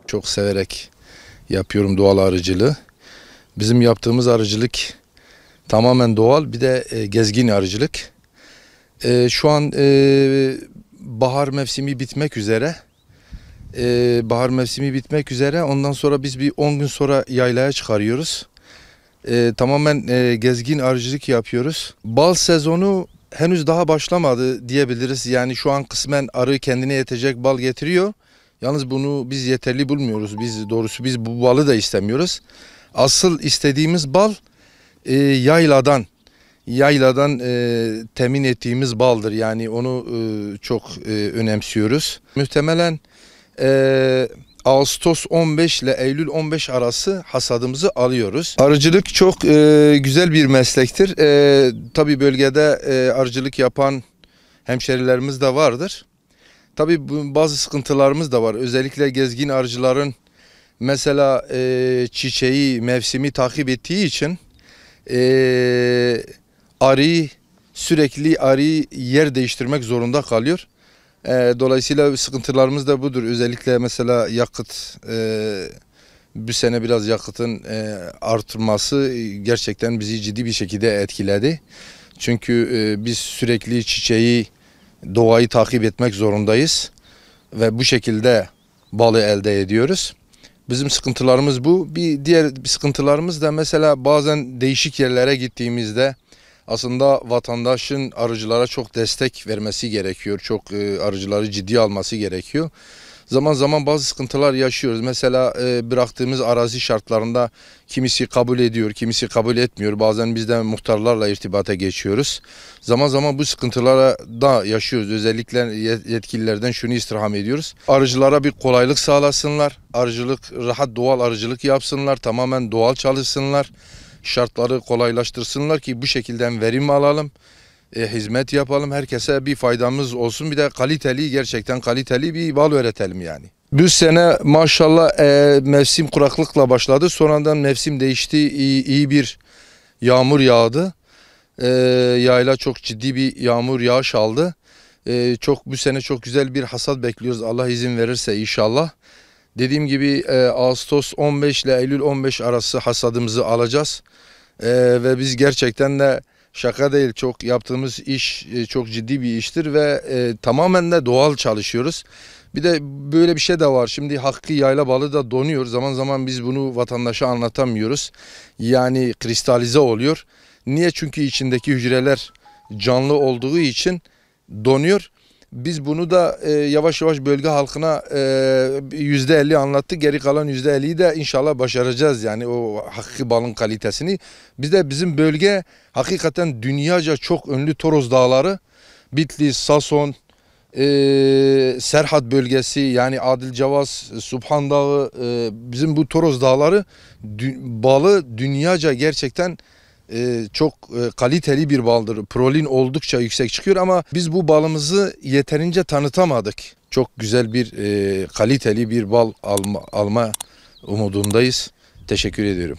Çok severek yapıyorum doğal arıcılığı. Bizim yaptığımız arıcılık tamamen doğal, bir de gezgin arıcılık. Şu an bahar mevsimi bitmek üzere. Bahar mevsimi bitmek üzere. Ondan sonra biz bir 10 gün sonra yaylaya çıkarıyoruz. Tamamen gezgin arıcılık yapıyoruz. Bal sezonu henüz daha başlamadı diyebiliriz. Yani şu an kısmen arı kendine yetecek bal getiriyor. Yalnız bunu biz yeterli bulmuyoruz. Doğrusu bu balı da istemiyoruz. Asıl istediğimiz bal yayladan temin ettiğimiz baldır. Yani onu çok önemsiyoruz. Muhtemelen Ağustos 15 ile Eylül 15 arası hasadımızı alıyoruz. Arıcılık çok güzel bir meslektir. Tabii bölgede arıcılık yapan hemşerilerimiz de vardır. Tabii bazı sıkıntılarımız da var. Özellikle gezgin arıcıların mesela çiçeği, mevsimi takip ettiği için sürekli yer değiştirmek zorunda kalıyor. Dolayısıyla sıkıntılarımız da budur. Özellikle mesela yakıt, bu sene biraz yakıtın artırması gerçekten bizi ciddi bir şekilde etkiledi. Çünkü biz sürekli çiçeği, doğayı takip etmek zorundayız ve bu şekilde balı elde ediyoruz. Bizim sıkıntılarımız bu. Diğer sıkıntılarımız da mesela bazen değişik yerlere gittiğimizde aslında vatandaşın arıcılara çok destek vermesi gerekiyor. Çok arıcıları ciddiye alması gerekiyor. Zaman zaman bazı sıkıntılar yaşıyoruz. Mesela bıraktığımız arazi şartlarında kimisi kabul ediyor, kimisi kabul etmiyor. Bazen biz de muhtarlarla irtibata geçiyoruz. Zaman zaman bu sıkıntılara da yaşıyoruz. Özellikle yetkililerden şunu istirham ediyoruz: arıcılara bir kolaylık sağlasınlar. Rahat doğal arıcılık yapsınlar. Tamamen doğal çalışsınlar. Şartları kolaylaştırsınlar ki bu şekilde verim alalım. Hizmet yapalım, herkese bir faydamız olsun, bir de gerçekten kaliteli bir bal üretelim yani. Bu sene maşallah mevsim kuraklıkla başladı, sonradan mevsim değişti, iyi bir yağmur yağdı. Yayla çok ciddi bir yağmur yağış aldı. Bu sene çok güzel bir hasat bekliyoruz, Allah izin verirse inşallah. Dediğim gibi Ağustos 15 ile Eylül 15 arası hasadımızı alacağız. Ve biz gerçekten de şaka değil, çok yaptığımız iş çok ciddi bir iştir ve tamamen de doğal çalışıyoruz. Bir de böyle bir şey de var. Şimdi hakkı yayla balı da donuyor. Zaman zaman biz bunu vatandaşa anlatamıyoruz. Yani kristalize oluyor. Niye? Çünkü içindeki hücreler canlı olduğu için donuyor. Biz bunu da yavaş yavaş bölge halkına %50 anlattık. Geri kalan %50'yi de inşallah başaracağız. Yani o hakiki balın kalitesini. Bizim bölge hakikaten dünyaca çok ünlü Toros Dağları, Bitlis, Sason, Serhat bölgesi, yani Adilcavaz, Subhan Dağı, bizim bu Toros Dağları balı dünyaca gerçekten çok kaliteli bir baldır. Prolin oldukça yüksek çıkıyor ama biz bu balımızı yeterince tanıtamadık. Çok güzel bir kaliteli bir bal alma umudundayız. Teşekkür ediyorum.